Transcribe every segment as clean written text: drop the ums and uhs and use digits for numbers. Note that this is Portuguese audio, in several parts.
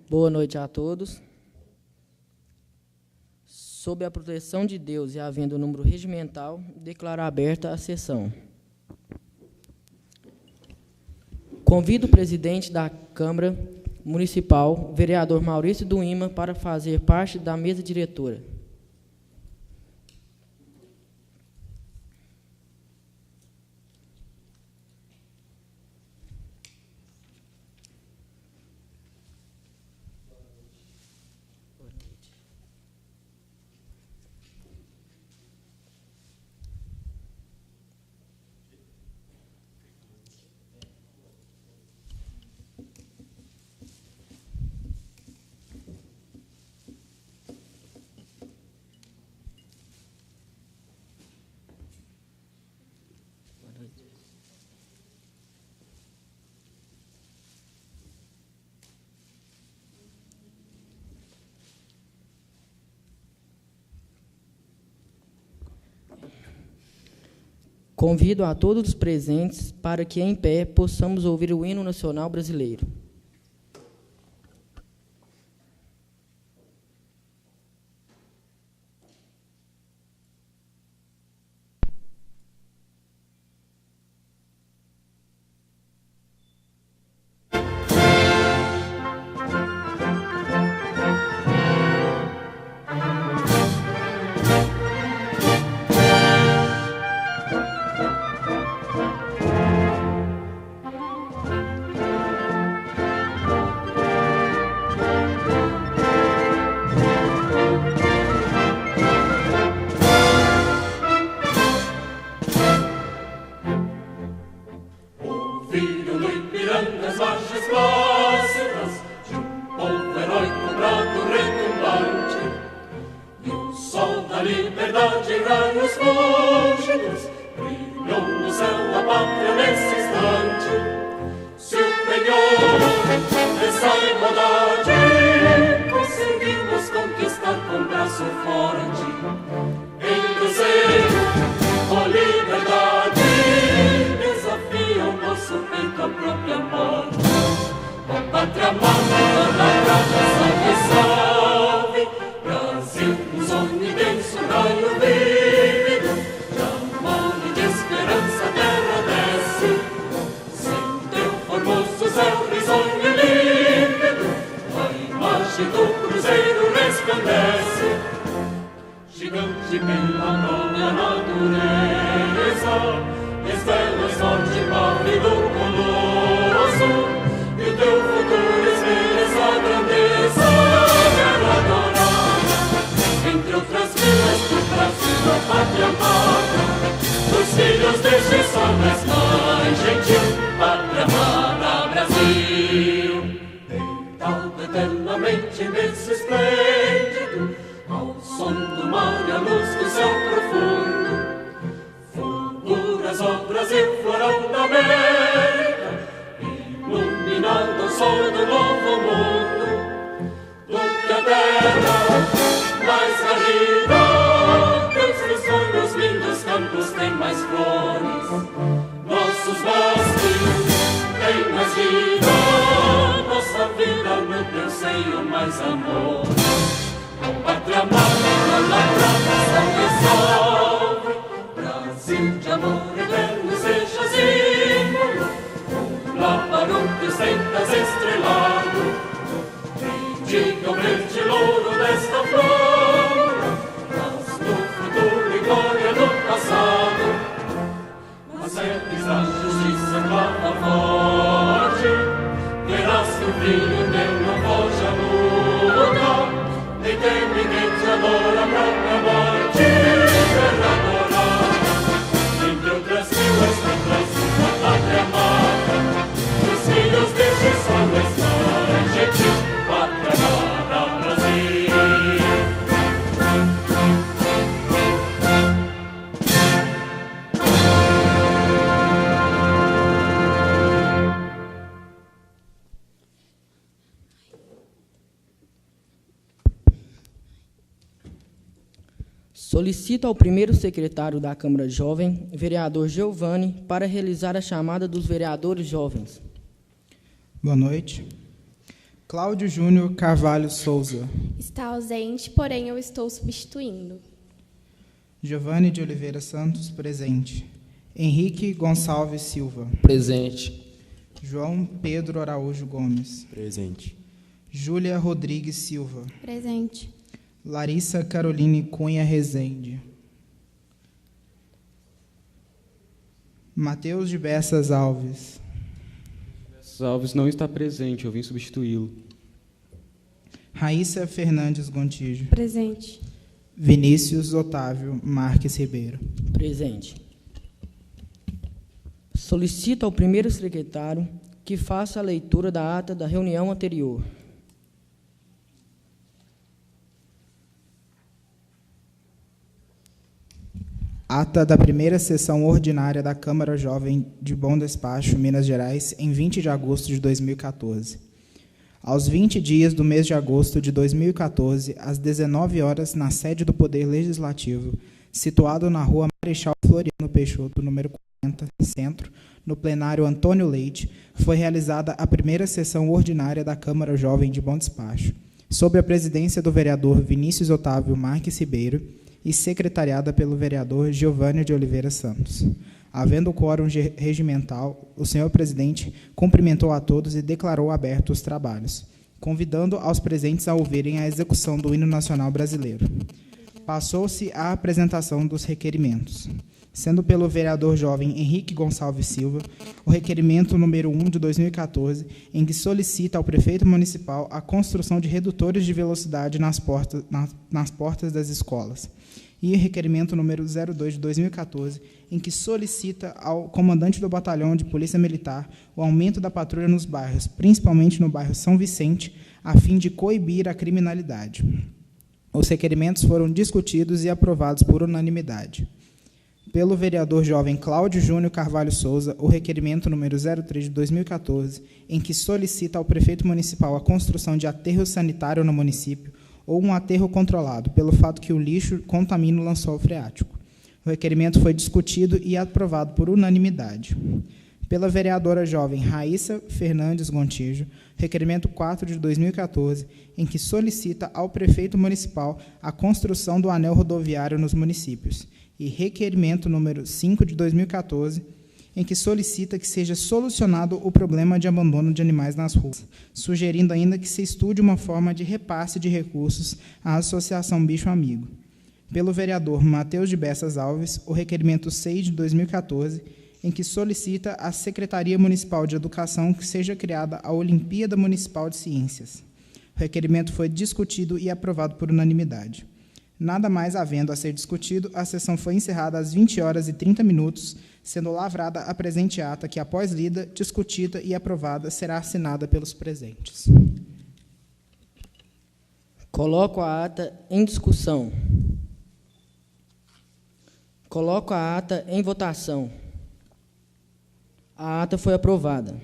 Boa noite a todos. Sob a proteção de Deus e havendo o número regimental, declaro aberta a sessão. Convido o presidente da Câmara Municipal, vereador Maurício do Ima, para fazer parte da mesa diretora. Convido a todos os presentes para que, em pé, possamos ouvir o hino nacional brasileiro. Solicito ao primeiro secretário da Câmara Jovem, vereador Giovanni, para realizar a chamada dos vereadores jovens. Boa noite. Cláudio Júnior Carvalho Souza. Está ausente, porém eu estou substituindo. Giovanni de Oliveira Santos, presente. Henrique Gonçalves Silva. Presente. João Pedro Araújo Gomes. Presente. Júlia Rodrigues Silva. Presente. Larissa Caroline Cunha Rezende. Mateus de Bessas Alves. Alves não está presente, eu vim substituí-lo. Raíssa Fernandes Gontijo. Presente. Vinícius Otávio Marques Ribeiro. Presente. Solicito ao primeiro secretário que faça a leitura da ata da reunião anterior. Ata da primeira sessão ordinária da Câmara Jovem de Bom Despacho, Minas Gerais, em 20 de agosto de 2014. Aos 20 dias do mês de agosto de 2014, às 19 horas, na sede do Poder Legislativo, situado na Rua Marechal Floriano Peixoto, número 40, Centro, no plenário Antônio Leite, foi realizada a primeira sessão ordinária da Câmara Jovem de Bom Despacho, sob a presidência do vereador Vinícius Otávio Marques Ribeiro, e secretariada pelo vereador Giovanni de Oliveira Santos. Havendo quórum regimental, o senhor presidente cumprimentou a todos e declarou abertos os trabalhos, convidando aos presentes a ouvirem a execução do hino nacional brasileiro. Passou-se a apresentação dos requerimentos, sendo pelo vereador jovem Henrique Gonçalves Silva o requerimento número 1 de 2014, em que solicita ao prefeito municipal a construção de redutores de velocidade nas portas das escolas, e o requerimento número 02 de 2014, em que solicita ao comandante do batalhão de polícia militar o aumento da patrulha nos bairros, principalmente no bairro São Vicente, a fim de coibir a criminalidade. Os requerimentos foram discutidos e aprovados por unanimidade. Pelo vereador jovem Cláudio Júnior Carvalho Souza, o requerimento número 03 de 2014, em que solicita ao prefeito municipal a construção de aterro sanitário no município ou um aterro controlado, pelo fato que o lixo contamina o lençol freático. O requerimento foi discutido e aprovado por unanimidade. Pela vereadora jovem Raíssa Fernandes Gontijo, requerimento 4 de 2014, em que solicita ao prefeito municipal a construção do anel rodoviário nos municípios, e requerimento número 5 de 2014, em que solicita que seja solucionado o problema de abandono de animais nas ruas, sugerindo ainda que se estude uma forma de repasse de recursos à Associação Bicho Amigo. Pelo vereador Mateus de Bessas Alves, o requerimento 6 de 2014, em que solicita à Secretaria Municipal de Educação que seja criada a Olimpíada Municipal de Ciências. O requerimento foi discutido e aprovado por unanimidade. Nada mais havendo a ser discutido, a sessão foi encerrada às 20 horas e 30 minutos, sendo lavrada a presente ata que, após lida, discutida e aprovada, será assinada pelos presentes. Coloco a ata em discussão. Coloco a ata em votação. A ata foi aprovada.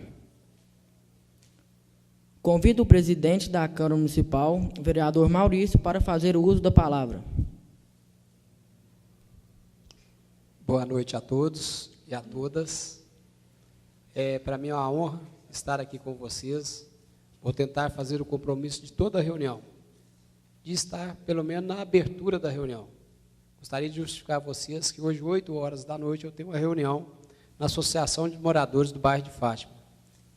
Convido o presidente da Câmara Municipal, o vereador Maurício, para fazer o uso da palavra. Boa noite a todos e a todas. Para mim é uma honra estar aqui com vocês. Vou tentar fazer o compromisso de toda a reunião, de estar, pelo menos, na abertura da reunião. Gostaria de justificar a vocês que hoje, 8 horas da noite, eu tenho uma reunião na Associação de Moradores do Bairro de Fátima.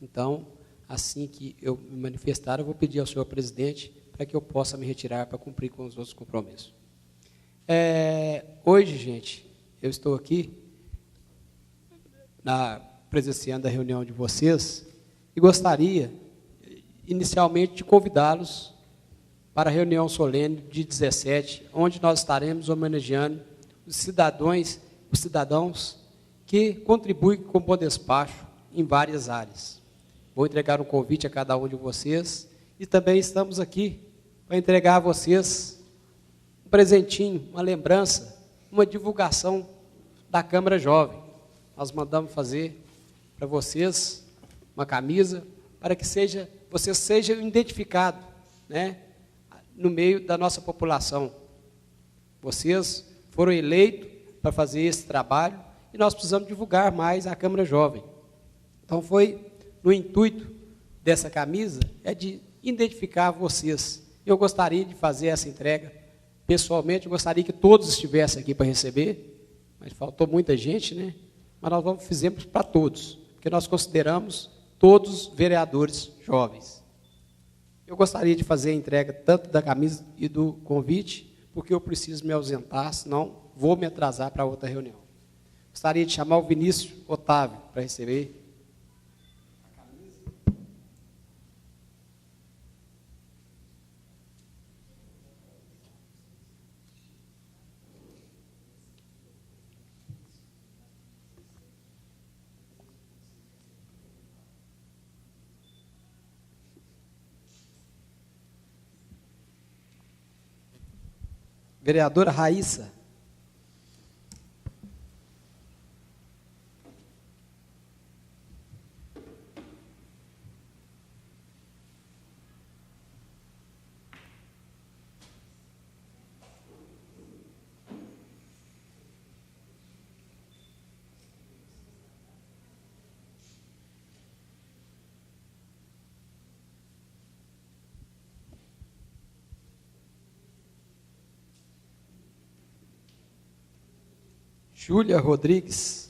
Então, assim que eu me manifestar, eu vou pedir ao senhor presidente para que eu possa me retirar para cumprir com os outros compromissos. Hoje, gente, eu estou aqui presenciando a reunião de vocês e gostaria, inicialmente, de convidá-los para a reunião solene de 17, onde nós estaremos homenageando os cidadãos que contribuem com o Bom Despacho em várias áreas. Vou entregar um convite a cada um de vocês e também estamos aqui para entregar a vocês um presentinho, uma lembrança, uma divulgação da Câmara Jovem. Nós mandamos fazer para vocês uma camisa para que vocês sejam identificados, né, no meio da nossa população. Vocês foram eleitos para fazer esse trabalho e nós precisamos divulgar mais a Câmara Jovem. Então, no intuito dessa camisa, de identificar vocês. Eu gostaria de fazer essa entrega. Pessoalmente, eu gostaria que todos estivessem aqui para receber, mas faltou muita gente, né? Mas nós fizemos para todos, porque nós consideramos todos vereadores jovens. Eu gostaria de fazer a entrega tanto da camisa e do convite, porque eu preciso me ausentar, senão vou me atrasar para outra reunião. Gostaria de chamar o Vinícius Otávio para receber. Vereadora Raíssa. Júlia Rodrigues.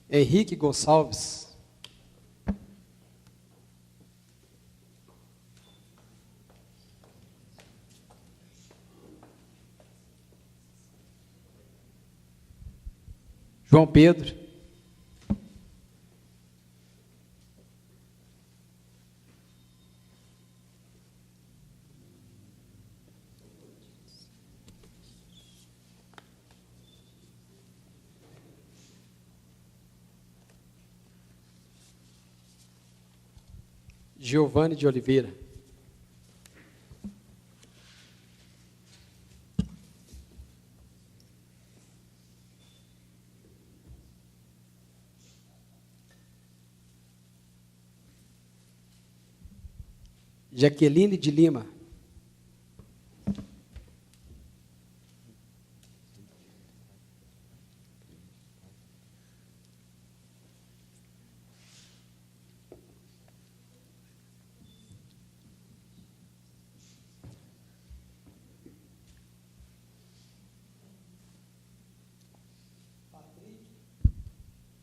Henrique Gonçalves. João Pedro. Giovane de Oliveira. Jaqueline de Lima.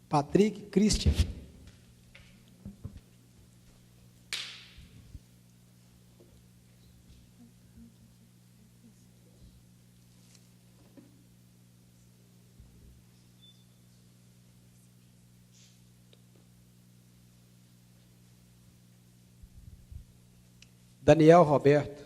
Patrick Christian. Daniel Roberto.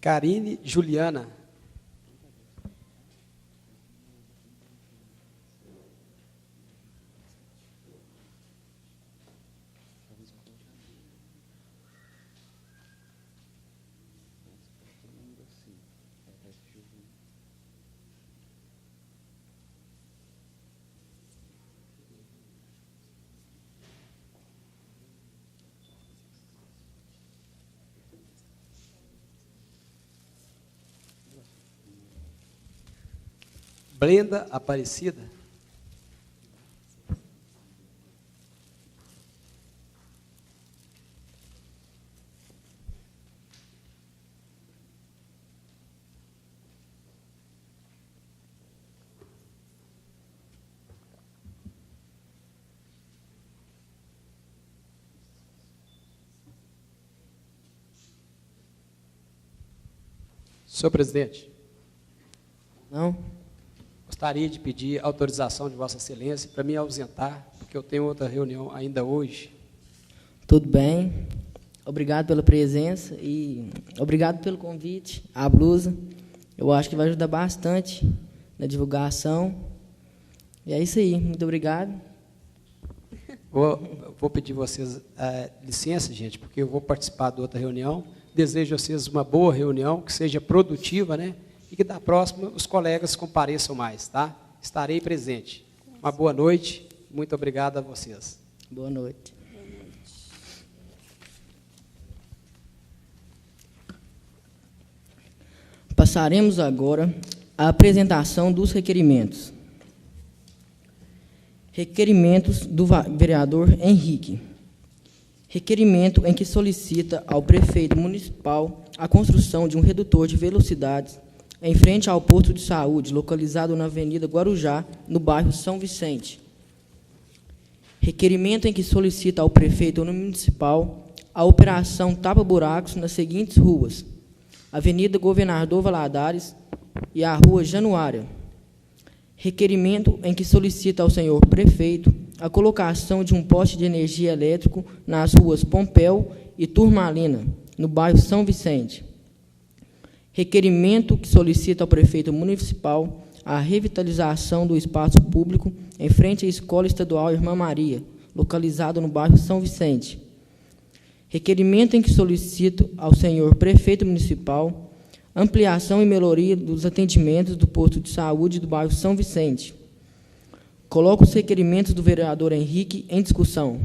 Karine Juliana. Brenda Aparecida. Senhor presidente. Não. gostaria de pedir autorização de Vossa Excelência para me ausentar, porque eu tenho outra reunião ainda hoje. Tudo bem. Obrigado pela presença e obrigado pelo convite, a blusa. Eu acho que vai ajudar bastante na divulgação. E é isso aí. Muito obrigado. Vou pedir vocês licença, gente, porque eu vou participar de outra reunião. Desejo a vocês uma boa reunião, que seja produtiva, né? E que da próxima os colegas compareçam mais, tá? Estarei presente. Uma boa noite. Muito obrigado a vocês. Boa noite. Passaremos agora à apresentação dos requerimentos. Requerimentos do vereador Henrique. Requerimento em que solicita ao prefeito municipal a construção de um redutor de velocidades em frente ao posto de saúde, localizado na Avenida Guarujá, no bairro São Vicente. Requerimento em que solicita ao prefeito municipal a operação tapa-buracos nas seguintes ruas: Avenida Governador Valadares e a Rua Januária. Requerimento em que solicita ao senhor prefeito a colocação de um poste de energia elétrico nas ruas Pompéu e Turmalina, no bairro São Vicente. Requerimento que solicita ao prefeito municipal a revitalização do espaço público em frente à Escola Estadual Irmã Maria, localizado no bairro São Vicente. Requerimento em que solicito ao senhor prefeito municipal ampliação e melhoria dos atendimentos do posto de saúde do bairro São Vicente. Coloco os requerimentos do vereador Henrique em discussão.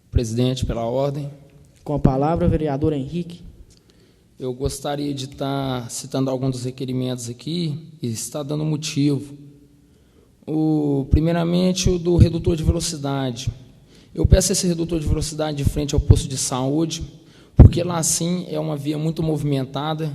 Presidente, pela ordem. Com a palavra, vereador Henrique. Eu gostaria de estar citando alguns dos requerimentos aqui e está dando motivo. Primeiramente, o do redutor de velocidade. Eu peço esse redutor de velocidade de frente ao posto de saúde, porque lá, sim, é uma via muito movimentada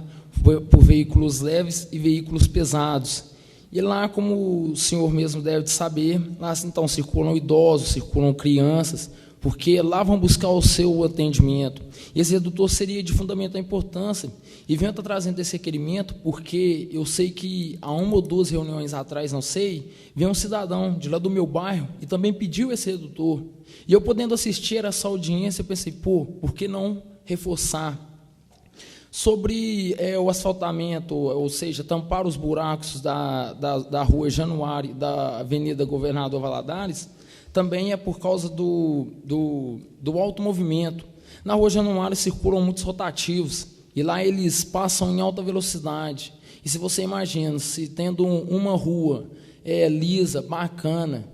por veículos leves e veículos pesados. E lá, como o senhor mesmo deve saber, lá, então, circulam idosos, circulam crianças, porque lá vão buscar o seu atendimento. Esse redutor seria de fundamental importância, e venho estar trazendo esse requerimento porque eu sei que há 1 ou 2 reuniões atrás, não sei, veio um cidadão de lá do meu bairro e também pediu esse redutor. E eu, podendo assistir a essa audiência, eu pensei, por que não reforçar? Sobre o asfaltamento, ou seja, tampar os buracos da Rua Januário, da Avenida Governador Valadares, também é por causa do alto movimento. Na Rua Januário circulam muitos rotativos, e lá eles passam em alta velocidade. E se você imagina, se tendo uma rua lisa, bacana,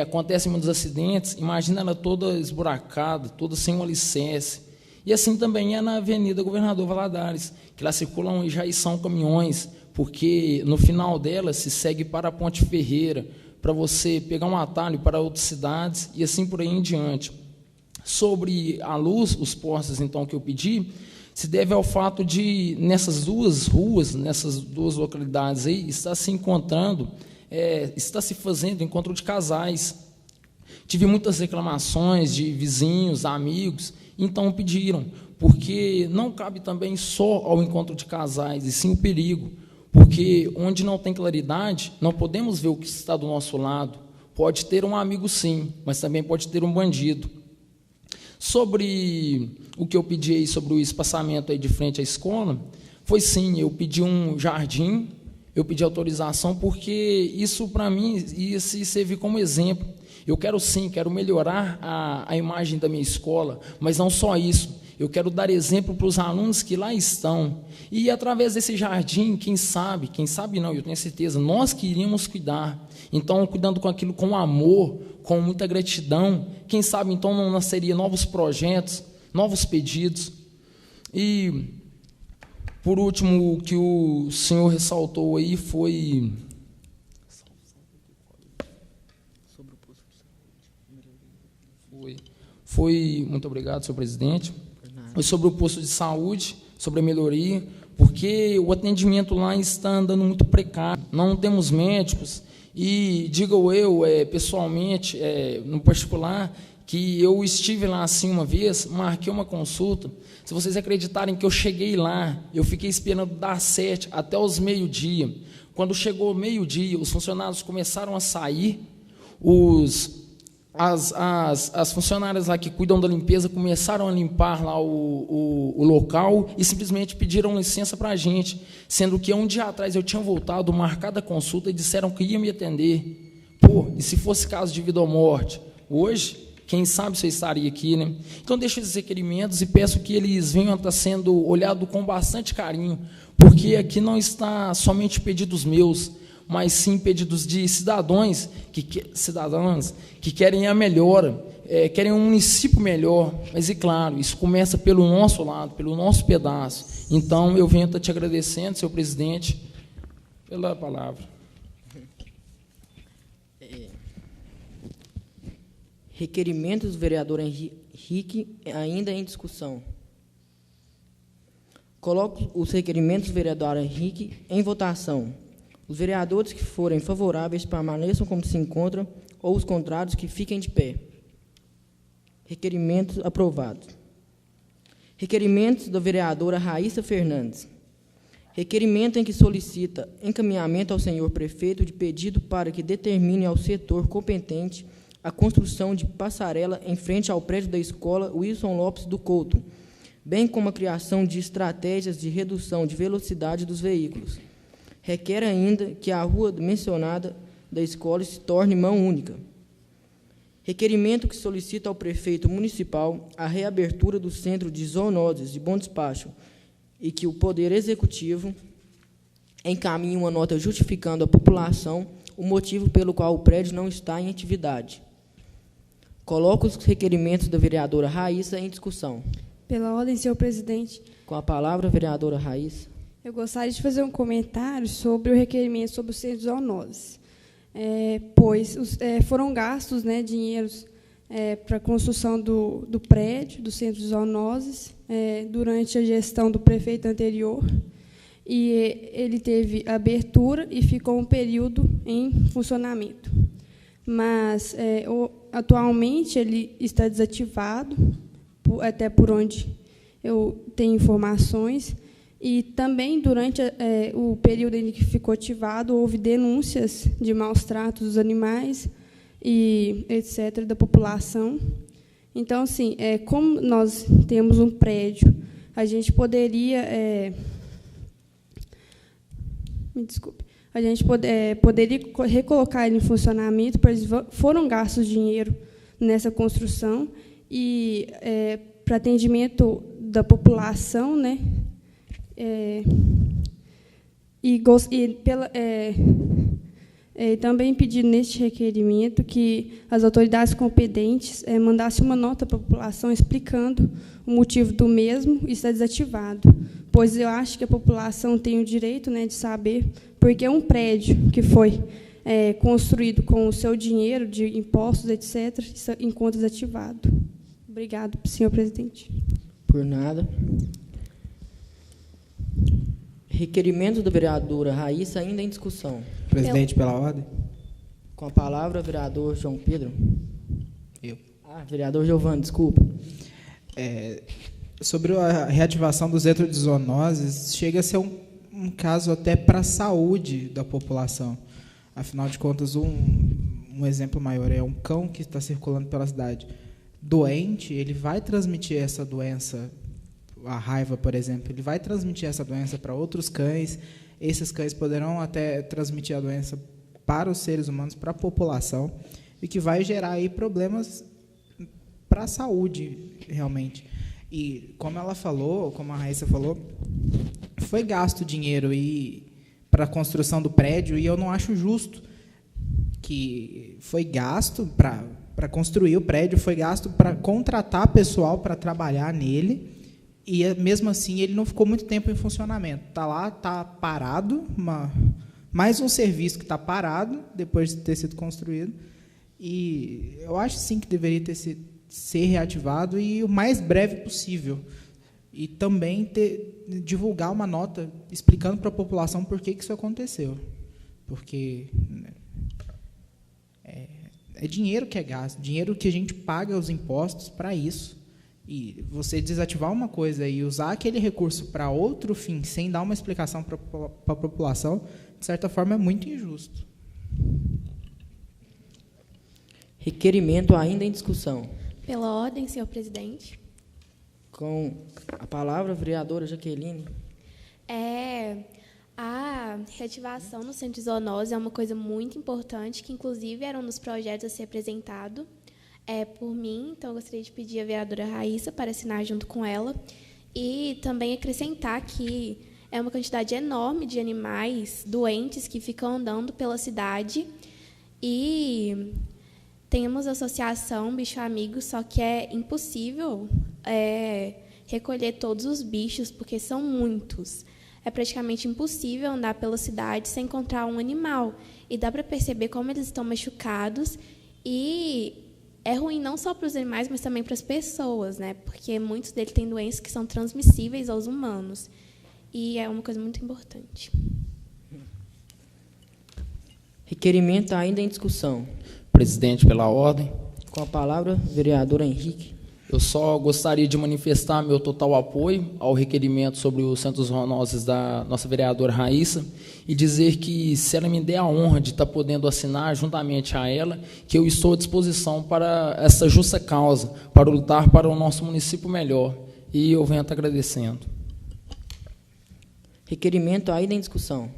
acontecem muitos acidentes, imagina ela toda esburacada, toda sem um alicerce. E assim também é na Avenida Governador Valadares, que lá circulam e já são caminhões, porque no final dela se segue para a Ponte Ferreira, para você pegar um atalho para outras cidades e assim por aí em diante. Sobre a luz, os postes, então, que eu pedi, se deve ao fato de, nessas 2 ruas, nessas 2 localidades aí, está se fazendo encontro de casais. Tive muitas reclamações de vizinhos, amigos, então pediram, porque não cabe também só ao encontro de casais, e sim o perigo, porque onde não tem claridade, não podemos ver o que está do nosso lado. Pode ter um amigo, sim, mas também pode ter um bandido. Sobre o que eu pedi aí, sobre o espaçamento aí de frente à escola, foi sim, eu pedi um jardim, eu pedi autorização, porque isso, para mim, ia se servir como exemplo. Eu quero, sim, quero melhorar a imagem da minha escola, mas não só isso. Eu quero dar exemplo para os alunos que lá estão. E, através desse jardim, quem sabe não, eu tenho certeza, nós que iríamos cuidar. Então, cuidando com aquilo com amor, com muita gratidão, quem sabe, então, não nasceria novos projetos, novos pedidos. E, por último, o que o senhor ressaltou aí foi... Muito obrigado, senhor presidente. Foi sobre o posto de saúde, sobre a melhoria, porque o atendimento lá está andando muito precário. Não temos médicos, e digo eu, pessoalmente, no particular, que eu estive lá assim uma vez, marquei uma consulta. Se vocês acreditarem que eu cheguei lá, eu fiquei esperando das 7 até os meio-dia. Quando chegou meio-dia, os funcionários começaram a sair, as funcionárias lá que cuidam da limpeza começaram a limpar lá o local e simplesmente pediram licença para a gente, sendo que um dia atrás eu tinha voltado, marcado a consulta e disseram que ia me atender. Pô, e se fosse caso de vida ou morte? Hoje, quem sabe se eu estaria aqui, né? Então, deixo esses requerimentos e peço que eles venham a estar sendo olhados com bastante carinho, porque aqui não está somente pedidos meus, mas sim pedidos de cidadãos que querem a melhora, querem um município melhor. Mas, e claro, isso começa pelo nosso lado, pelo nosso pedaço. Então, eu venho estar te agradecendo, senhor presidente, pela palavra. Requerimentos do vereador Henrique, ainda em discussão. Coloco os requerimentos do vereador Henrique em votação. Os vereadores que forem favoráveis permaneçam como se encontram, ou os contrários que fiquem de pé. Requerimentos aprovados. Requerimentos da vereadora Raíssa Fernandes. Requerimento em que solicita encaminhamento ao senhor prefeito de pedido para que determine ao setor competente a construção de passarela em frente ao prédio da escola Wilson Lopes do Couto, bem como a criação de estratégias de redução de velocidade dos veículos. Requer ainda que a rua mencionada da escola se torne mão única. Requerimento que solicita ao prefeito municipal a reabertura do Centro de Zoonoses de Bom Despacho e que o Poder Executivo encaminhe uma nota justificando à população o motivo pelo qual o prédio não está em atividade. Coloco os requerimentos da vereadora Raíssa em discussão. Pela ordem, senhor presidente. Com a palavra, a vereadora Raíssa. Eu gostaria de fazer um comentário sobre o requerimento sobre o centro de zoonoses. Pois foram gastos, né, dinheiros para a construção do prédio, do centro de zoonoses, durante a gestão do prefeito anterior, e ele teve abertura e ficou um período em funcionamento. Mas, atualmente, ele está desativado, até por onde eu tenho informações, e também, durante o período em que ficou ativado, houve denúncias de maus tratos dos animais, e etc., da população. Então, assim, como nós temos um prédio, a gente poderia... me desculpe. A gente poderia recolocar ele em funcionamento, pois foram gastos dinheiro nessa construção, e para atendimento da população, né? Também pedir neste requerimento que as autoridades competentes mandassem uma nota para a população explicando o motivo do mesmo e está desativado, pois eu acho que a população tem o direito, né, de saber, porque é um prédio que foi construído com o seu dinheiro de impostos, etc., encontra desativado. Obrigado, senhor presidente. Por nada. Requerimento da vereadora Raíssa, ainda em discussão. Presidente, pela ordem. Com a palavra, vereador João Pedro. Eu. Vereador Giovanni, desculpa. Sobre a reativação do centro de zoonoses, chega a ser um caso até para a saúde da população. Afinal de contas, um exemplo maior é um cão que está circulando pela cidade. Doente, ele vai transmitir essa doença, a raiva, por exemplo, ele vai transmitir essa doença para outros cães. Esses cães poderão até transmitir a doença para os seres humanos, para a população, e que vai gerar aí problemas para a saúde, realmente. E, como ela falou, como a Raíssa falou, foi gasto dinheiro para a construção do prédio, e eu não acho justo que foi gasto para construir o prédio, foi gasto para contratar pessoal para trabalhar nele, e, mesmo assim, ele não ficou muito tempo em funcionamento. Está lá, está parado, mais um serviço que está parado, depois de ter sido construído. E eu acho, sim, que deveria ser reativado e o mais breve possível. E também divulgar uma nota explicando para a população por que isso aconteceu. Porque É dinheiro que é gasto, dinheiro que a gente paga os impostos para isso. E você desativar uma coisa e usar aquele recurso para outro fim, sem dar uma explicação para a população, de certa forma, é muito injusto. Requerimento ainda em discussão. Pela ordem, senhor presidente. Com a palavra, a vereadora Jaqueline. A reativação no centro de zoonose é uma coisa muito importante, que, inclusive, era um dos projetos a ser apresentado por mim. Então, eu gostaria de pedir à vereadora Raíssa para assinar junto com ela. E também acrescentar que é uma quantidade enorme de animais doentes que ficam andando pela cidade. E temos a associação Bicho Amigo, só que é impossível recolher todos os bichos, porque são muitos. É praticamente impossível andar pela cidade sem encontrar um animal. E dá para perceber como eles estão machucados. E é ruim não só para os animais, mas também para as pessoas, né? Porque muitos deles têm doenças que são transmissíveis aos humanos. E é uma coisa muito importante. Requerimento ainda em discussão. Presidente, pela ordem. Com a palavra, vereador Henrique. Eu só gostaria de manifestar meu total apoio ao requerimento sobre os centros zoonoses da nossa vereadora Raíssa e dizer que, se ela me der a honra de estar podendo assinar juntamente a ela, que eu estou à disposição para essa justa causa, para lutar para o nosso município melhor. E eu venho estar agradecendo. Requerimento ainda em discussão.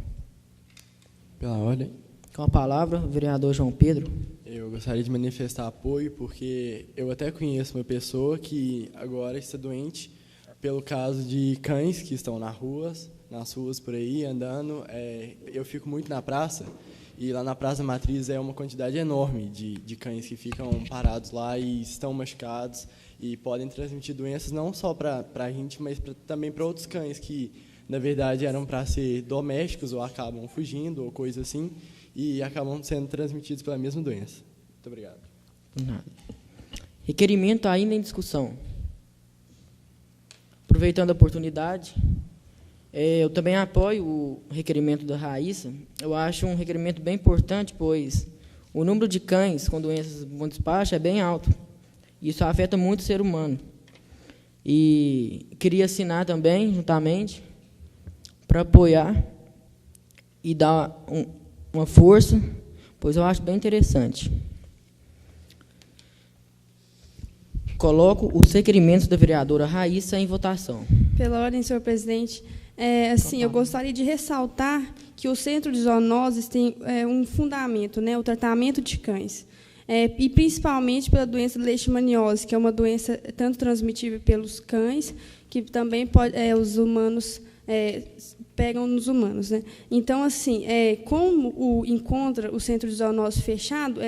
Pela ordem. Com a palavra, o vereador João Pedro. Eu gostaria de manifestar apoio, porque eu até conheço uma pessoa que agora está doente pelo caso de cães que estão nas ruas por aí, andando. Eu fico muito na praça, e lá na Praça Matriz é uma quantidade enorme de cães que ficam parados lá e estão machucados e podem transmitir doenças não só para a gente, mas também para outros cães que, na verdade, eram para ser domésticos ou acabam fugindo ou coisa assim, e acabam sendo transmitidos pela mesma doença. Muito obrigado. Nada. Requerimento ainda em discussão. Aproveitando a oportunidade, eu também apoio o requerimento da Raíssa. Eu acho um requerimento bem importante, pois o número de cães com doenças de bom despacho é bem alto. Isso afeta muito o ser humano. E queria assinar também, juntamente, para apoiar e dar uma força, pois eu acho bem interessante. Coloco os requerimentos da vereadora Raíssa em votação. Pela ordem, senhor presidente, eu gostaria de ressaltar que o Centro de Zoonoses tem um fundamento, né, o tratamento de cães, e principalmente pela doença leishmaniose, que é uma doença tanto transmitível pelos cães, que também os humanos pegam nos humanos, né? Então, assim, como encontra o Centro de Zoonose fechado,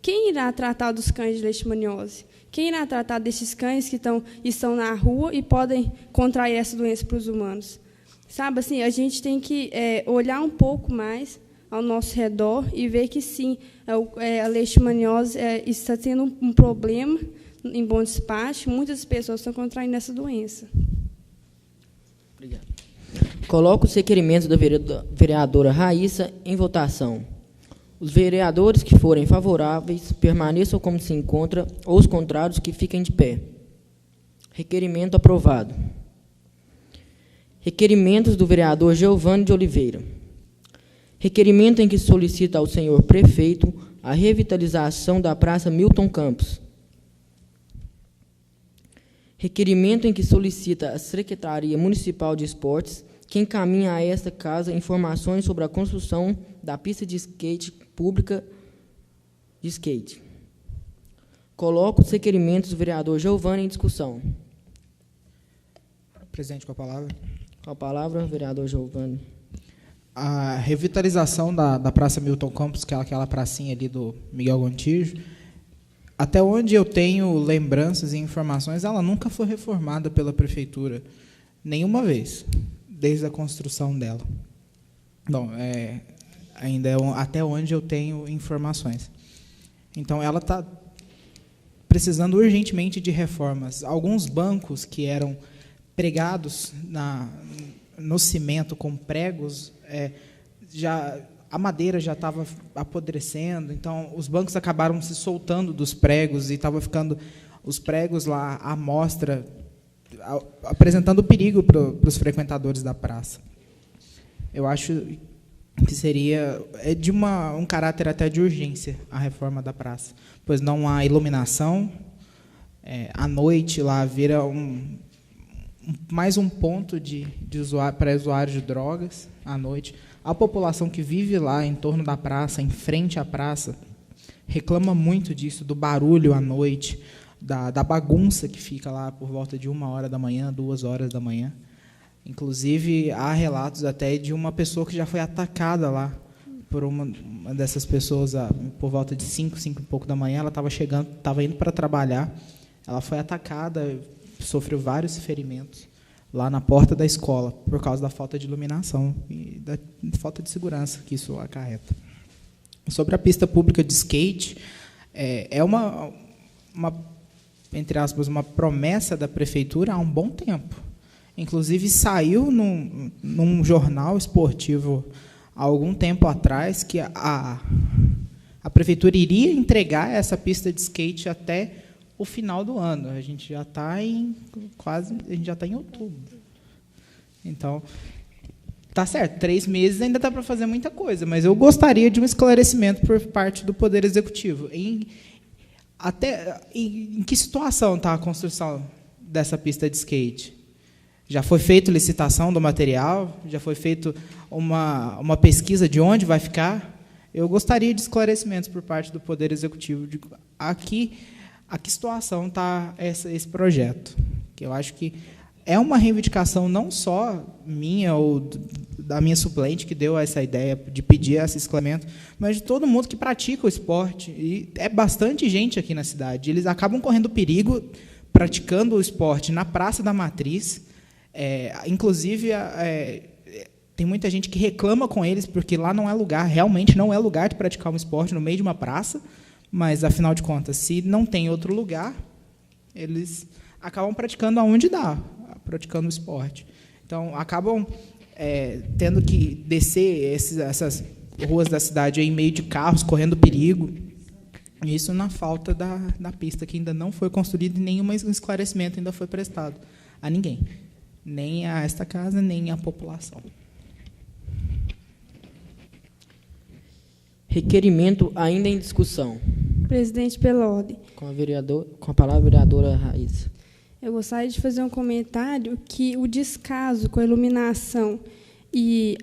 quem irá tratar dos cães de leishmaniose? Quem irá tratar desses cães que estão na rua e podem contrair essa doença para os humanos? Sabe, assim, a gente tem que olhar um pouco mais ao nosso redor e ver que, sim, a leishmaniose está tendo um problema em bom despacho. Muitas pessoas estão contraindo essa doença. Obrigado. Coloco os requerimentos da vereadora Raíssa em votação. Os vereadores que forem favoráveis permaneçam como se encontra, ou os contrários que fiquem de pé. Requerimento aprovado. Requerimentos do vereador Geovânio de Oliveira. Requerimento em que solicita ao senhor prefeito a revitalização da Praça Milton Campos. Requerimento em que solicita à Secretaria Municipal de Esportes que encaminha a esta casa informações sobre a construção da pista de skate pública de skate. Coloco os requerimentos do vereador Geovânio em discussão. Presidente, com a palavra. Com a palavra, vereador Geovânio. A revitalização da Praça Milton Campos, que é aquela pracinha ali do Miguel Gontijo, até onde eu tenho lembranças e informações, ela nunca foi reformada pela prefeitura, nenhuma vez, desde a construção dela. Bom, ainda até onde eu tenho informações. Então, ela está precisando urgentemente de reformas. Alguns bancos que eram pregados no cimento com pregos, a madeira já estava apodrecendo, então os bancos acabaram se soltando dos pregos e estava ficando os pregos lá à mostra, apresentando perigo para os frequentadores da praça. Eu acho que seria de um caráter até de urgência a reforma da praça, pois não há iluminação, à noite lá vira mais um ponto para usuários de drogas à noite. A população que vive lá em torno da praça, em frente à praça, reclama muito disso, do barulho à noite, da bagunça que fica lá por volta de 1h da manhã, 2h da manhã. Inclusive, há relatos até de uma pessoa que já foi atacada lá por uma dessas pessoas por volta de 5 e pouco da manhã. Ela estava indo para trabalhar, ela foi atacada, sofreu vários ferimentos lá na porta da escola, por causa da falta de iluminação e da falta de segurança que isso acarreta. Sobre a pista pública de skate, é uma, entre aspas, uma promessa da prefeitura há um bom tempo. Inclusive, saiu num jornal esportivo há algum tempo atrás que a prefeitura iria entregar essa pista de skate até o final do ano. A gente já está em outubro. Então, tá certo, 3 meses ainda dá para fazer muita coisa, mas eu gostaria de um esclarecimento por parte do Poder Executivo. Em que situação está a construção dessa pista de skate? Já foi feita licitação do material? Já foi feita uma pesquisa de onde vai ficar? Eu gostaria de esclarecimentos por parte do Poder Executivo de a que situação está esse projeto. Que eu acho que é uma reivindicação não só minha ou da minha suplente, que deu essa ideia de pedir esse esclarecimento, mas de todo mundo que pratica o esporte. E é bastante gente aqui na cidade. Eles acabam correndo perigo praticando o esporte na Praça da Matriz. Inclusive, tem muita gente que reclama com eles, porque lá não é lugar, realmente não é lugar de praticar um esporte no meio de uma praça, mas, afinal de contas, se não tem outro lugar, eles acabam praticando aonde dá, praticando o esporte. Então, acabam tendo que descer essas ruas da cidade aí, em meio de carros, correndo perigo, isso na falta da pista, que ainda não foi construída e nenhum esclarecimento ainda foi prestado a ninguém. Nem a esta casa, nem a população. Requerimento ainda em discussão. Presidente, pela ordem. Com a palavra, a vereadora Raíssa. Eu gostaria de fazer um comentário que o descaso com a iluminação e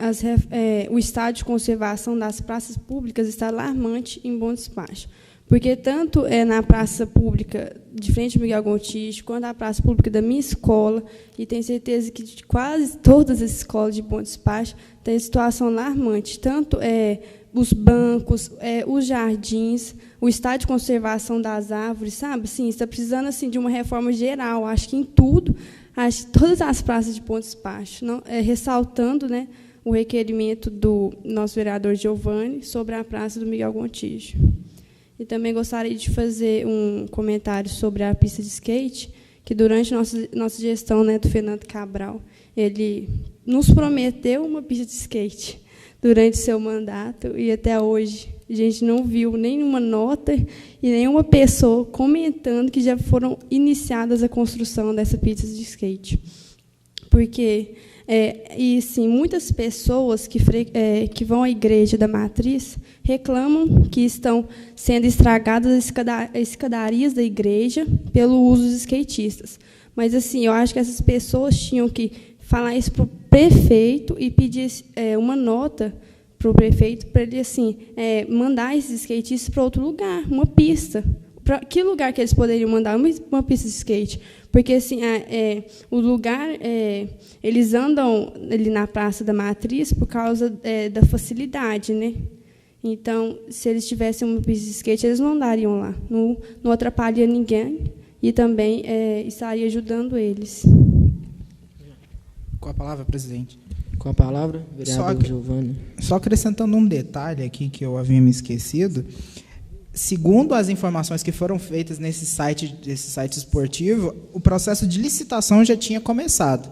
o estado de conservação das praças públicas está alarmante em Bom Despacho. Porque tanto na praça pública de frente ao Miguel Gontijo, quanto a praça pública da minha escola, e tenho certeza que de quase todas as escolas de Bom Despacho tem situação alarmante. Tanto os bancos, os jardins, o estado de conservação das árvores, sabe? Sim, está precisando assim, de uma reforma geral, acho que em tudo, acho que todas as praças de Bom Despacho, ressaltando, né, o requerimento do nosso vereador Giovanni sobre a praça do Miguel Gontijo. E também gostaria de fazer um comentário sobre a pista de skate, que durante nossa gestão, né, do Fernando Cabral, ele nos prometeu uma pista de skate durante seu mandato, e até hoje a gente não viu nenhuma nota e nenhuma pessoa comentando que já foram iniciadas a construção dessa pista de skate. Porque, sim, muitas pessoas que vão à Igreja da Matriz reclamam que estão sendo estragadas as escadarias da igreja pelo uso dos skatistas. Mas, assim, eu acho que essas pessoas tinham que falar isso para o prefeito e pedir uma nota para o prefeito para ele assim, mandar esses skatistas para outro lugar, uma pista. Para que lugar que eles poderiam mandar? Uma pista de skate. Porque assim, o lugar, eles andam ali na Praça da Matriz por causa da facilidade, né? Então, se eles tivessem uma pista de skate, eles não andariam lá. Não atrapalharia ninguém e também estaria ajudando eles. Com a palavra, presidente. Com a palavra, vereador Giovanni. Só acrescentando um detalhe aqui que eu havia me esquecido. Segundo as informações que foram feitas desse site esportivo, o processo de licitação já tinha começado.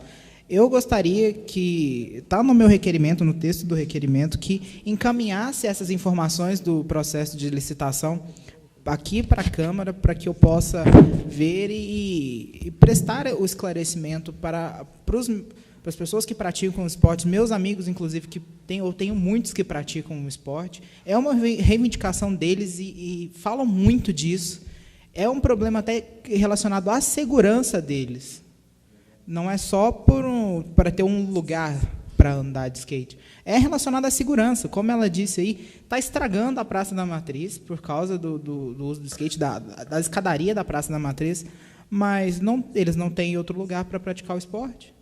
Eu gostaria que, está no meu requerimento, no texto do requerimento, que encaminhasse essas informações do processo de licitação aqui para a Câmara, para que eu possa ver e prestar o esclarecimento para as pessoas que praticam o esporte, meus amigos, inclusive, eu tenho muitos que praticam o esporte. É uma reivindicação deles e falam muito disso. É um problema até relacionado à segurança deles. Não é só para ter um lugar para andar de skate. É relacionado à segurança. Como ela disse aí, está estragando a Praça da Matriz por causa do uso do skate, da escadaria da Praça da Matriz, mas eles não têm outro lugar para praticar o esporte.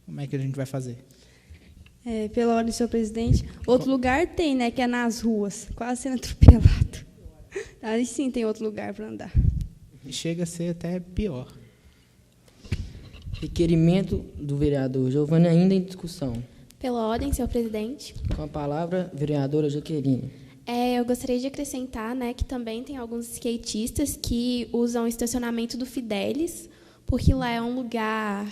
Como é que a gente vai fazer? Pela ordem, senhor presidente, outro lugar tem, né, que é nas ruas, quase sendo atropelado. Aí sim tem outro lugar para andar. Chega a ser até pior. Requerimento do vereador Giovanni ainda em discussão. Pela ordem, senhor presidente. Com a palavra, vereadora Jaqueline. Eu gostaria de acrescentar, né, que também tem alguns skatistas que usam o estacionamento do Fidelis, porque lá é um lugar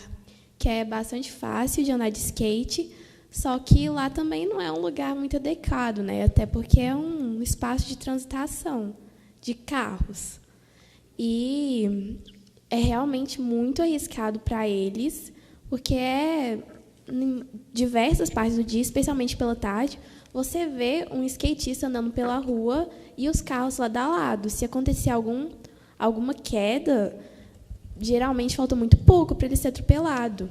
que é bastante fácil de andar de skate, só que lá também não é um lugar muito adequado, né, até porque é um espaço de transitação de carros. E é realmente muito arriscado para eles, porque em diversas partes do dia, especialmente pela tarde, você vê um skatista andando pela rua e os carros lado a lado. Se acontecer alguma queda, geralmente falta muito pouco para ele ser atropelado.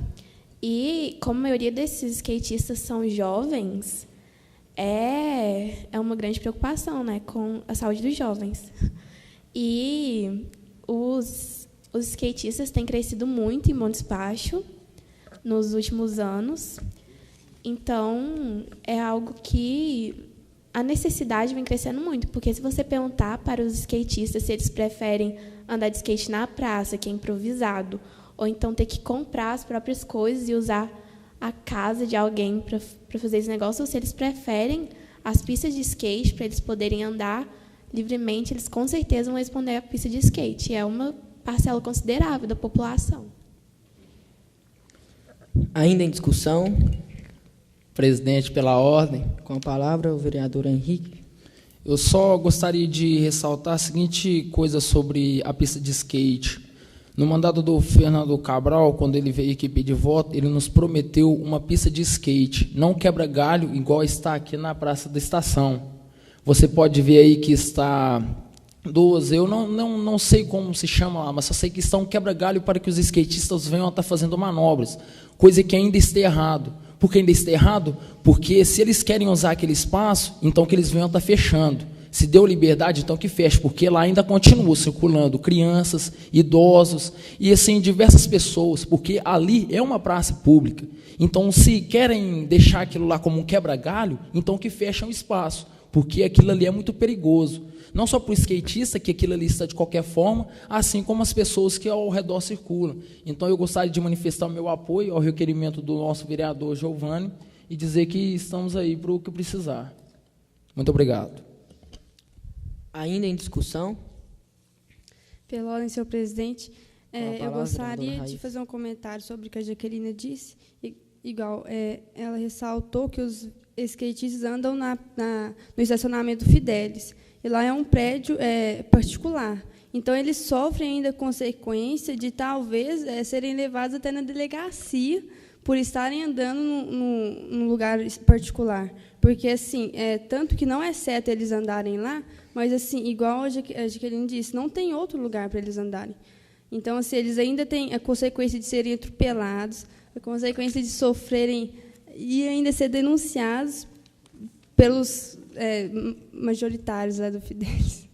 E, como a maioria desses skatistas são jovens, é uma grande preocupação, né, com a saúde dos jovens. E os skatistas têm crescido muito em Bom Despacho nos últimos anos. Então, é algo que a necessidade vem crescendo muito, porque se você perguntar para os skatistas se eles preferem andar de skate na praça, que é improvisado, ou então ter que comprar as próprias coisas e usar a casa de alguém para fazer esse negócio, ou se eles preferem as pistas de skate para eles poderem andar livremente, eles com certeza vão responder à pista de skate. É uma parcela considerável da população. Ainda em discussão. Presidente, pela ordem. Com a palavra, o vereador Henrique. Eu só gostaria de ressaltar a seguinte coisa sobre a pista de skate. No mandato do Fernando Cabral, quando ele veio aqui pedir voto, ele nos prometeu uma pista de skate, não quebra-galho, igual está aqui na Praça da Estação. Você pode ver aí que está duas, eu não sei como se chama lá, mas só sei que está um quebra-galho para que os skatistas venham a estar fazendo manobras, coisa que ainda está errado. Por que ainda está errado? Porque se eles querem usar aquele espaço, então que eles venham a estar fechando. Se deu liberdade, então que feche, porque lá ainda continua circulando crianças, idosos e assim diversas pessoas, porque ali é uma praça pública. Então, se querem deixar aquilo lá como um quebra-galho, então que fechem o espaço, porque aquilo ali é muito perigoso. Não só para o skatista, que aquilo ali está de qualquer forma, assim como as pessoas que ao redor circulam. Então, eu gostaria de manifestar o meu apoio ao requerimento do nosso vereador Giovanni e dizer que estamos aí para o que precisar. Muito obrigado. Ainda em discussão. Pela ordem, senhor presidente, eu gostaria de fazer um comentário sobre o que a Jaqueline disse. Igual, ela ressaltou que os skatistas andam no estacionamento Fidelis. E lá é um prédio particular. Então, eles sofrem ainda consequência de, talvez, serem levados até na delegacia por estarem andando num lugar particular. Porque, assim, tanto que não é certo eles andarem lá, mas, assim, igual a Jaqueline disse, não tem outro lugar para eles andarem. Então, assim, eles ainda têm a consequência de serem atropelados, a consequência de sofrerem e ainda ser denunciados pelos majoritários lá do Fidelis.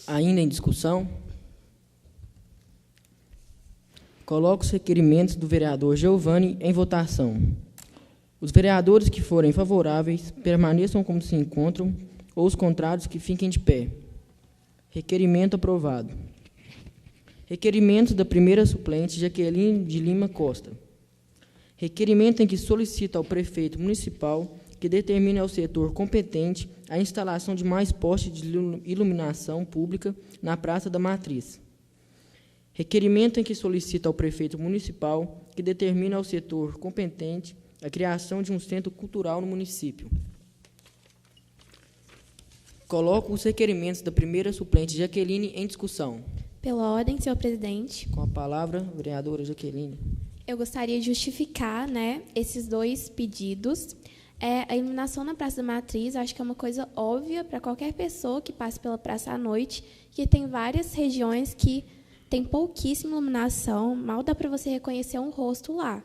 Ainda em discussão. Coloco os requerimentos do vereador Giovanni em votação. Os vereadores que forem favoráveis permaneçam como se encontram, ou os contrários que fiquem de pé. Requerimento aprovado. Requerimento da primeira suplente Jaqueline de Lima Costa. Requerimento em que solicita ao prefeito municipal que determine ao setor competente a instalação de mais postes de iluminação pública na Praça da Matriz. Requerimento em que solicita ao prefeito municipal que determine ao setor competente a criação de um centro cultural no município. Coloco os requerimentos da primeira suplente Jaqueline em discussão. Pela ordem, senhor presidente. Com a palavra, vereadora Jaqueline. Eu gostaria de justificar, né, esses dois pedidos. A iluminação na Praça da Matriz, acho que é uma coisa óbvia para qualquer pessoa que passe pela praça à noite, que tem várias regiões que tem pouquíssima iluminação, mal dá para você reconhecer um rosto lá.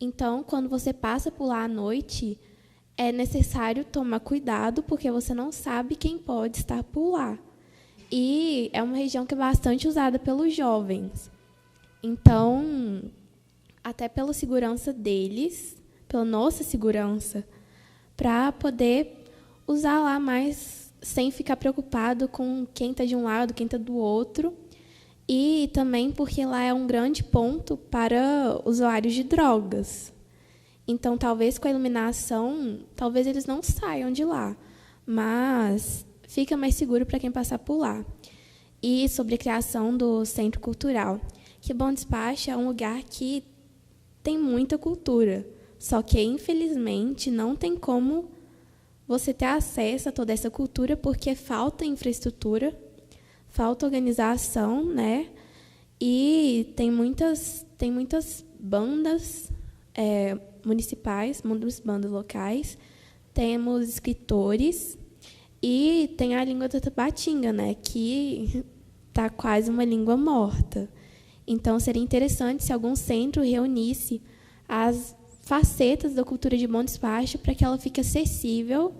Então, quando você passa por lá à noite, é necessário tomar cuidado, porque você não sabe quem pode estar por lá. E é uma região que é bastante usada pelos jovens. Então, até pela segurança deles, pela nossa segurança, para poder usar lá mais sem ficar preocupado com quem está de um lado, quem está do outro. E também porque lá é um grande ponto para usuários de drogas. Então, talvez com a iluminação, talvez eles não saiam de lá, mas fica mais seguro para quem passar por lá. E sobre a criação do Centro Cultural, que Bom Despacho é um lugar que tem muita cultura, só que, infelizmente, não tem como você ter acesso a toda essa cultura porque falta infraestrutura, falta organização, né? E tem muitas bandas municipais, muitas bandas locais, temos escritores e tem a língua da Tabatinga, né? Que está quase uma língua morta. Então, seria interessante se algum centro reunisse as facetas da cultura de Bom Despacho para que ela fique acessível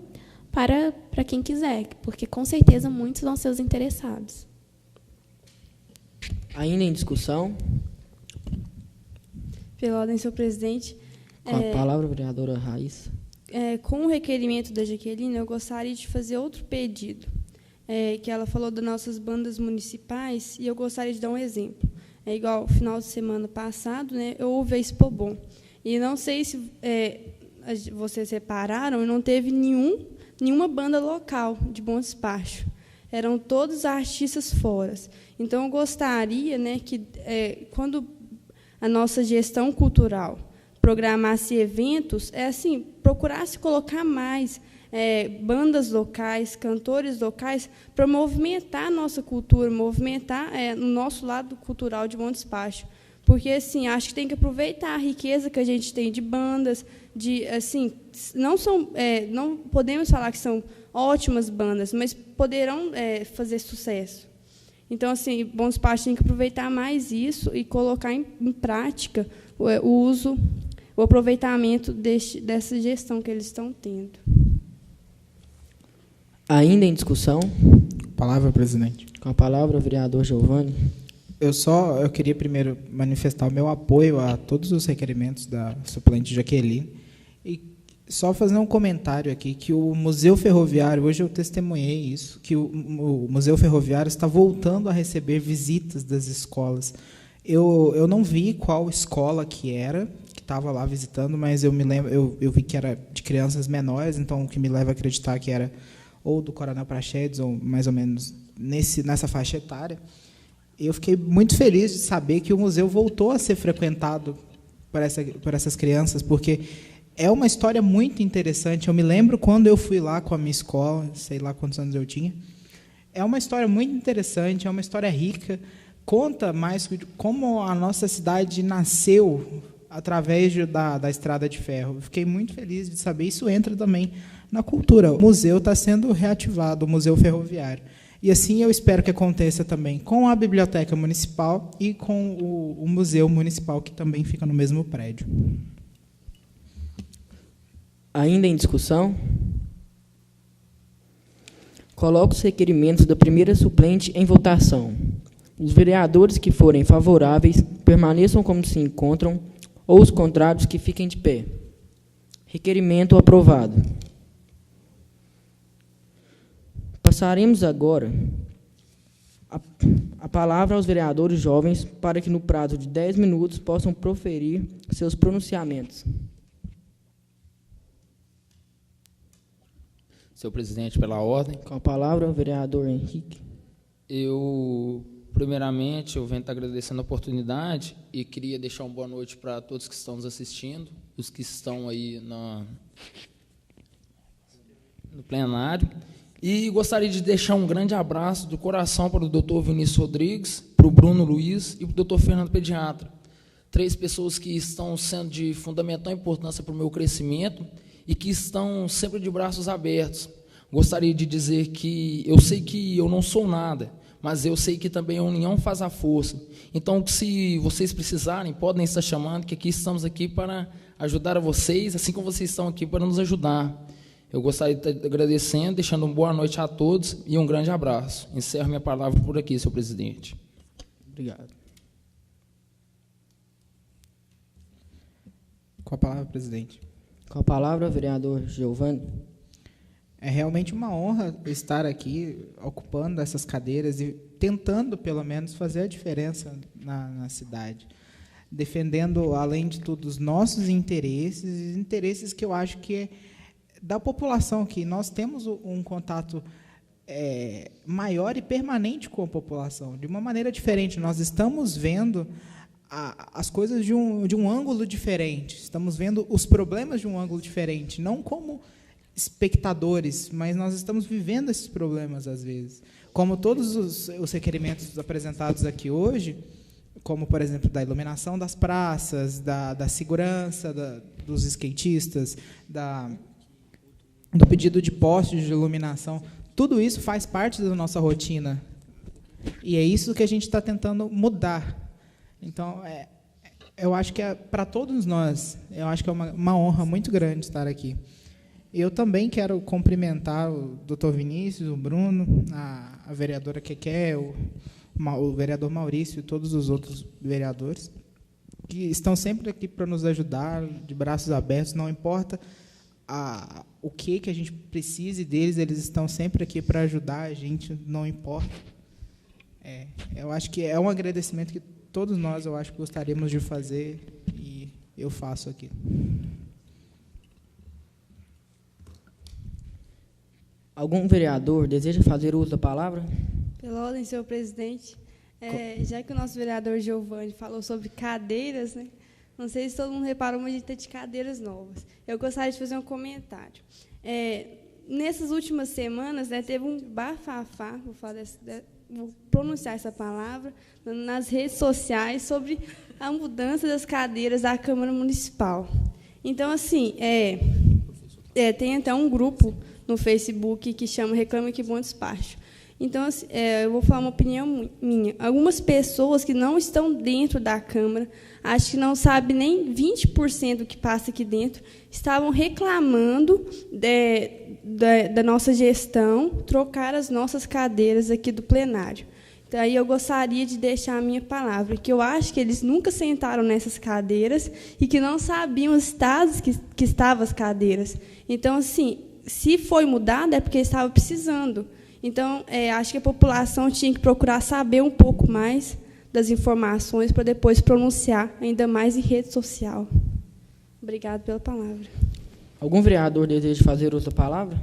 para quem quiser, porque, com certeza, muitos vão ser os interessados. Ainda em discussão? Pela ordem, senhor presidente. Com a palavra, vereadora Raíssa. Com o requerimento da Jaqueline, eu gostaria de fazer outro pedido, que ela falou das nossas bandas municipais, e eu gostaria de dar um exemplo. Igual, no final de semana passado, né, eu houve a Expo Bom. E não sei se vocês repararam, não teve nenhuma banda local de Bom Despacho. Eram todos artistas fora. Então, eu gostaria, né, que, quando a nossa gestão cultural programasse eventos, assim, procurasse colocar mais bandas locais, cantores locais, para movimentar a nossa cultura, movimentar o nosso lado cultural de Bom Despacho. Porque, assim, acho que tem que aproveitar a riqueza que a gente tem de bandas, assim, não podemos falar que são ótimas bandas, mas poderão fazer sucesso. Então, assim, Bom Despacho tem que aproveitar mais isso e colocar em prática o aproveitamento dessa gestão que eles estão tendo. Ainda em discussão? Palavra, presidente. Com a palavra, vereador Giovanni. Eu queria primeiro manifestar o meu apoio a todos os requerimentos da suplente Jaqueline e só fazer um comentário aqui que o Museu Ferroviário, hoje eu testemunhei isso, que o Museu Ferroviário está voltando a receber visitas das escolas. Eu não vi qual escola que estava lá visitando, mas eu me lembro, eu vi que era de crianças menores, então o que me leva a acreditar que era ou do Coronel Praxedes, ou mais ou menos nessa faixa etária. Eu fiquei muito feliz de saber que o museu voltou a ser frequentado por essas crianças, porque é uma história muito interessante. Eu me lembro quando eu fui lá com a minha escola, sei lá quantos anos eu tinha. É uma história muito interessante, é uma história rica, conta mais como a nossa cidade nasceu através da Estrada de Ferro. Eu fiquei muito feliz de saber, isso entra também na cultura. O museu está sendo reativado, o Museu Ferroviário. E assim eu espero que aconteça também com a Biblioteca Municipal e com o Museu Municipal, que também fica no mesmo prédio. Ainda em discussão? Coloco os requerimentos da primeira suplente em votação. Os vereadores que forem favoráveis permaneçam como se encontram, ou os contrários que fiquem de pé. Requerimento aprovado. Passaremos agora a palavra aos vereadores jovens para que, no prazo de 10 minutos, possam proferir seus pronunciamentos. Senhor presidente, pela ordem. Com a palavra, o vereador Henrique. Eu Primeiramente, eu venho estar agradecendo a oportunidade e queria deixar uma boa noite para todos que estão nos assistindo, os que estão aí no plenário. E gostaria de deixar um grande abraço do coração para o Dr. Vinícius Rodrigues, para o Bruno Luiz e para o Dr. Fernando Pediatra. 3 pessoas que estão sendo de fundamental importância para o meu crescimento e que estão sempre de braços abertos. Gostaria de dizer que eu sei que eu não sou nada, mas eu sei que também a união faz a força. Então, se vocês precisarem, podem estar chamando, que aqui estamos aqui para ajudar a vocês, assim como vocês estão aqui para nos ajudar. Eu gostaria de estar agradecendo, deixando uma boa noite a todos e um grande abraço. Encerro minha palavra por aqui, senhor presidente. Obrigado. Com a palavra, presidente. Com a palavra, vereador Giovanni. É realmente uma honra estar aqui, ocupando essas cadeiras e tentando, pelo menos, fazer a diferença na cidade. Defendendo, além de tudo, os nossos interesses, interesses que eu acho que é da população, que nós temos um contato maior e permanente com a população, de uma maneira diferente. Nós estamos vendo as coisas de um ângulo diferente, estamos vendo os problemas de um ângulo diferente, não como espectadores, mas nós estamos vivendo esses problemas, às vezes. Como todos os requerimentos apresentados aqui hoje, como, por exemplo, da iluminação das praças, da segurança dos skatistas, do pedido de postes de iluminação, tudo isso faz parte da nossa rotina. E é isso que a gente está tentando mudar. Então, eu acho que para todos nós, eu acho que é uma honra muito grande estar aqui. Eu também quero cumprimentar o doutor Vinícius, o Bruno, a vereadora Keké, o vereador Maurício e todos os outros vereadores, que estão sempre aqui para nos ajudar, de braços abertos, não importa o que a gente precise deles, eles estão sempre aqui para ajudar a gente, não importa. Eu acho que é um agradecimento que todos nós, eu acho, gostaríamos de fazer, e eu faço aqui. Algum vereador deseja fazer uso da palavra? Pela ordem, senhor presidente, já que o nosso vereador Giovanni falou sobre cadeiras, né, não sei se todo mundo reparou, mas a gente tem de cadeiras novas. Eu gostaria de fazer um comentário. Nessas últimas semanas, né, teve um bafafá, vou pronunciar essa palavra, nas redes sociais, sobre a mudança das cadeiras da Câmara Municipal. Então, assim, tem até um grupo no Facebook que chama Reclame que Bom Despacho. Então, assim, eu vou falar uma opinião minha. Algumas pessoas que não estão dentro da Câmara, acho que não sabem nem 20% do que passa aqui dentro, estavam reclamando da nossa gestão trocar as nossas cadeiras aqui do plenário. Então, aí eu gostaria de deixar a minha palavra, que eu acho que eles nunca sentaram nessas cadeiras e que não sabiam os estados que estavam as cadeiras. Então, assim, se foi mudado, é porque estava precisando. Então, acho que a população tinha que procurar saber um pouco mais das informações para depois pronunciar, ainda mais em rede social. Obrigado pela palavra. Algum vereador deseja fazer uso da palavra?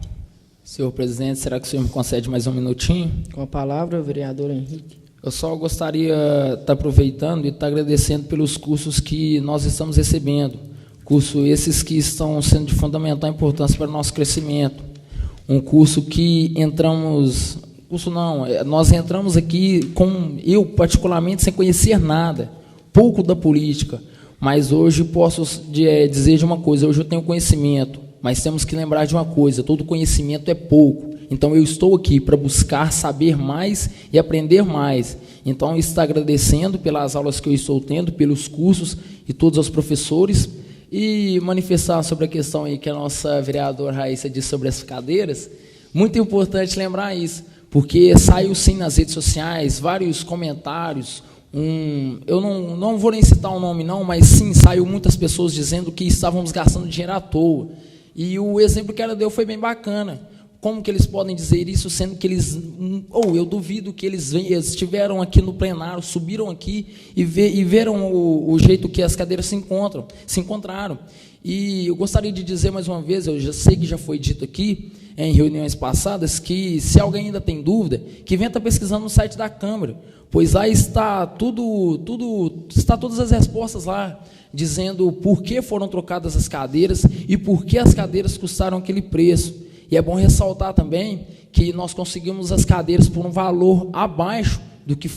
Senhor presidente, será que o senhor me concede mais um minutinho? Com a palavra, o vereador Henrique. Eu só gostaria de estar aproveitando e estar agradecendo pelos cursos que nós estamos recebendo. Cursos esses que estão sendo de fundamental importância para o nosso crescimento. Um curso que nós entramos aqui, eu particularmente, sem conhecer nada, pouco da política, mas hoje posso dizer de uma coisa, hoje eu tenho conhecimento, mas temos que lembrar de uma coisa, todo conhecimento é pouco, então eu estou aqui para buscar saber mais e aprender mais. Então, estou agradecendo pelas aulas que eu estou tendo, pelos cursos e todos os professores, e manifestar sobre a questão aí que a nossa vereadora Raíssa disse sobre as cadeiras. Muito importante lembrar isso, porque saiu sim nas redes sociais vários comentários, eu não vou nem citar o nome não, mas sim, saiu muitas pessoas dizendo que estávamos gastando dinheiro à toa, e o exemplo que ela deu foi bem bacana. Como que eles podem dizer isso, sendo que eu duvido que eles estiveram aqui no plenário, subiram aqui e viram o jeito que as cadeiras se encontraram. E eu gostaria de dizer mais uma vez, eu já sei que já foi dito aqui, em reuniões passadas que, se alguém ainda tem dúvida, que venha estar pesquisando no site da Câmara, pois lá está está todas as respostas lá, dizendo por que foram trocadas as cadeiras e por que as cadeiras custaram aquele preço. E é bom ressaltar também que nós conseguimos as cadeiras por um valor abaixo do que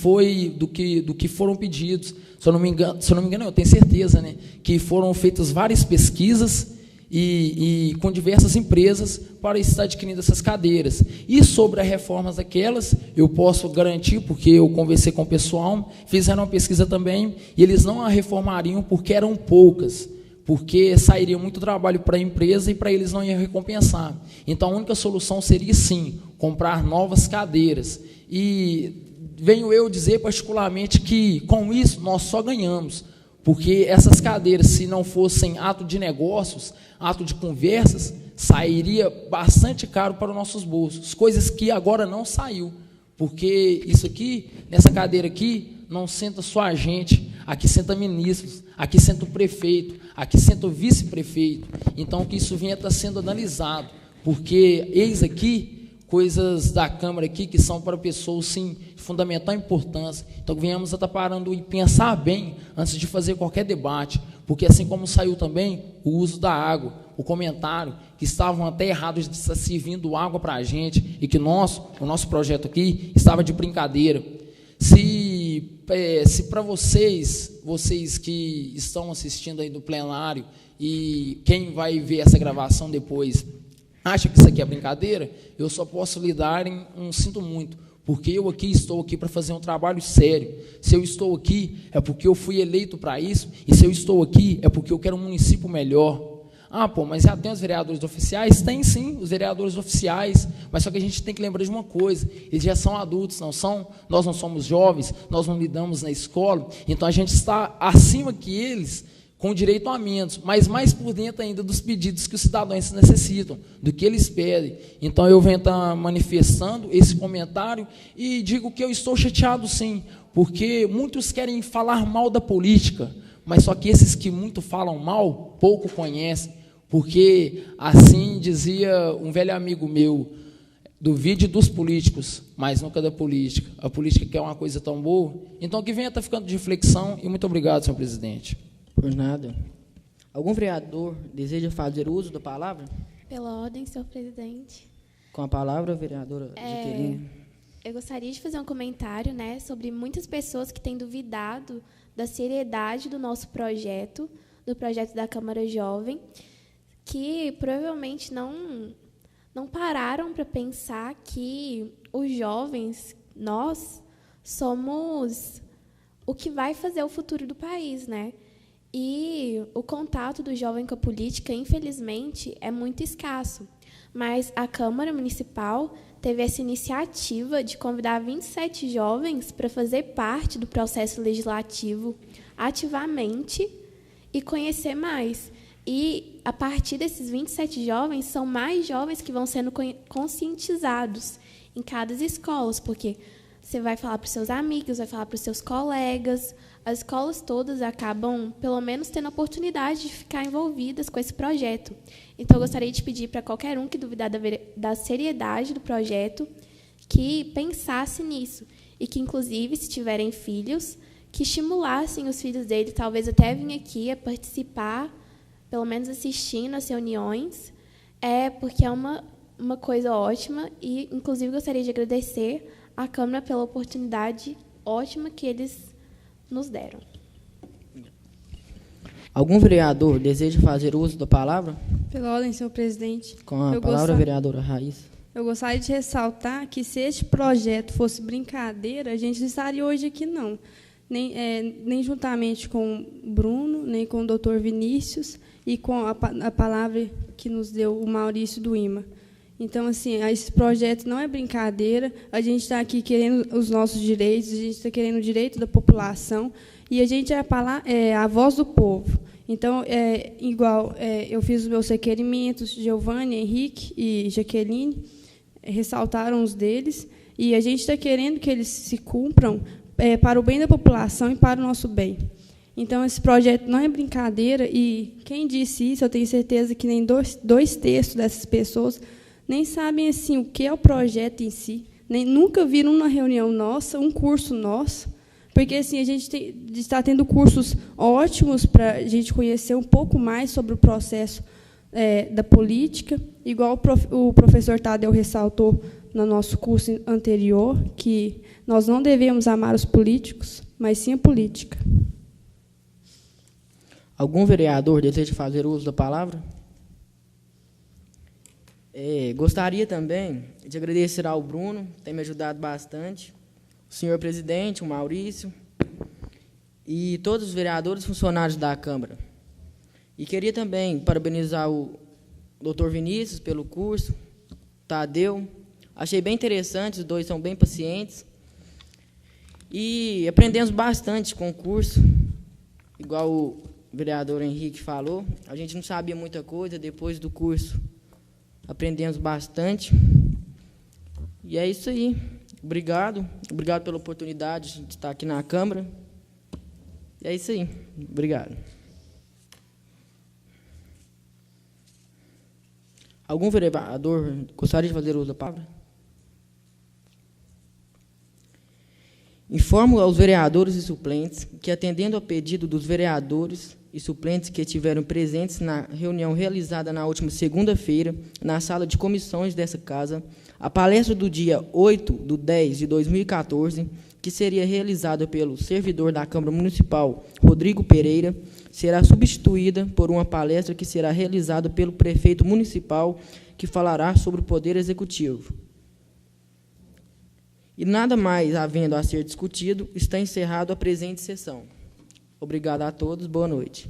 foram pedidos. Se eu não me engano, eu tenho certeza, né, que foram feitas várias pesquisas e com diversas empresas para estar adquirindo essas cadeiras. E sobre as reformas daquelas, eu posso garantir, porque eu conversei com o pessoal, fizeram uma pesquisa também, e eles não a reformariam porque eram poucas, porque sairia muito trabalho para a empresa e para eles não ia recompensar. Então, a única solução seria, sim, comprar novas cadeiras. E venho eu dizer particularmente que, com isso, nós só ganhamos, porque essas cadeiras, se não fossem ato de negócios, ato de conversas, sairia bastante caro para os nossos bolsos, coisas que agora não saiu, porque isso aqui, nessa cadeira aqui, não senta só a gente, aqui senta ministros, aqui senta o prefeito, aqui senta o vice-prefeito. Então, que isso venha estar sendo analisado, porque eis aqui coisas da Câmara aqui que são para pessoas, sim, de fundamental importância. Então, venhamos a estar parando e pensar bem antes de fazer qualquer debate, porque assim como saiu também o uso da água, o comentário que estavam até errados de estar servindo água para a gente e que o nosso projeto aqui estava de brincadeira. Se para vocês que estão assistindo aí do plenário e quem vai ver essa gravação depois acha que isso aqui é brincadeira, eu só posso lhe dar um sinto muito, porque eu estou aqui para fazer um trabalho sério. Se eu estou aqui, é porque eu fui eleito para isso, e se eu estou aqui, é porque eu quero um município melhor. Ah, pô, mas já tem os vereadores oficiais? Tem sim, os vereadores oficiais, mas só que a gente tem que lembrar de uma coisa, eles já são adultos, não são? Nós não somos jovens, nós não lidamos na escola, então a gente está acima que eles, com direito a menos, mas mais por dentro ainda dos pedidos que os cidadãos necessitam, do que eles pedem. Então, eu venho estar manifestando esse comentário e digo que eu estou chateado, sim, porque muitos querem falar mal da política, mas só que esses que muito falam mal, pouco conhecem, porque, assim dizia um velho amigo meu, duvide dos políticos, mas nunca da política. A política quer uma coisa tão boa. Então, que venha estar ficando de reflexão, e muito obrigado, senhor presidente. Por nada. Algum vereador deseja fazer uso da palavra? Pela ordem, senhor presidente. Com a palavra, vereadora Jaqueline. Eu gostaria de fazer um comentário, né, sobre muitas pessoas que têm duvidado da seriedade do nosso projeto, do projeto da Câmara Jovem, que provavelmente não pararam para pensar que os jovens, nós, somos o que vai fazer o futuro do país, né? E o contato do jovem com a política, infelizmente, é muito escasso. Mas a Câmara Municipal teve essa iniciativa de convidar 27 jovens para fazer parte do processo legislativo ativamente e conhecer mais. E, a partir desses 27 jovens, são mais jovens que vão sendo conscientizados em cada escola, porque você vai falar para os seus amigos, vai falar para os seus colegas. As escolas todas acabam, pelo menos, tendo a oportunidade de ficar envolvidas com esse projeto. Então, eu gostaria de pedir para qualquer um que duvidar da seriedade do projeto, que pensasse nisso. E que, inclusive, se tiverem filhos, que estimulassem os filhos dele, talvez até vir aqui a participar, pelo menos assistindo às reuniões, porque é uma coisa ótima. E, inclusive, gostaria de agradecer à Câmara pela oportunidade ótima que eles nos deram. Algum vereador deseja fazer uso da palavra? Pela ordem, senhor presidente. Com a palavra, vereadora Raíssa. Eu gostaria de ressaltar que, se este projeto fosse brincadeira, a gente não estaria hoje aqui, não. Nem juntamente com o Bruno, nem com o doutor Vinícius, e com a palavra que nos deu o Maurício do IMA. Então, assim, esse projeto não é brincadeira, a gente está aqui querendo os nossos direitos, a gente está querendo o direito da população, e a gente é a voz do povo. Então, eu fiz os meus requerimentos, Giovanni, Henrique e Jaqueline ressaltaram os deles, e a gente está querendo que eles se cumpram para o bem da população e para o nosso bem. Então, esse projeto não é brincadeira, e quem disse isso, eu tenho certeza que nem dois terços dessas pessoas nem sabem assim o que é o projeto em si, nunca viram numa reunião nossa, um curso nosso, porque assim, a gente está tendo cursos ótimos para a gente conhecer um pouco mais sobre o processo da política, igual o professor Tadeu ressaltou no nosso curso anterior, que nós não devemos amar os políticos, mas sim a política. Algum vereador deseja fazer uso da palavra? Gostaria também de agradecer ao Bruno, que tem me ajudado bastante, o senhor presidente, o Maurício, e todos os vereadores e funcionários da Câmara. E queria também parabenizar o doutor Vinícius pelo curso, Tadeu. Achei bem interessante, os dois são bem pacientes. E aprendemos bastante com o curso, igual o vereador Henrique falou. A gente não sabia muita coisa, depois do curso aprendemos bastante. E é isso aí. Obrigado. Obrigado pela oportunidade de estar aqui na Câmara. E é isso aí. Obrigado. Algum vereador gostaria de fazer uso da palavra? Informo aos vereadores e suplentes que, atendendo ao pedido dos vereadores e suplentes que estiveram presentes na reunião realizada na última segunda-feira, na sala de comissões dessa casa, a palestra do dia 8/10/2014, que seria realizada pelo servidor da Câmara Municipal, Rodrigo Pereira, será substituída por uma palestra que será realizada pelo prefeito municipal, que falará sobre o Poder Executivo. E nada mais havendo a ser discutido, está encerrado a presente sessão. Obrigado a todos, boa noite.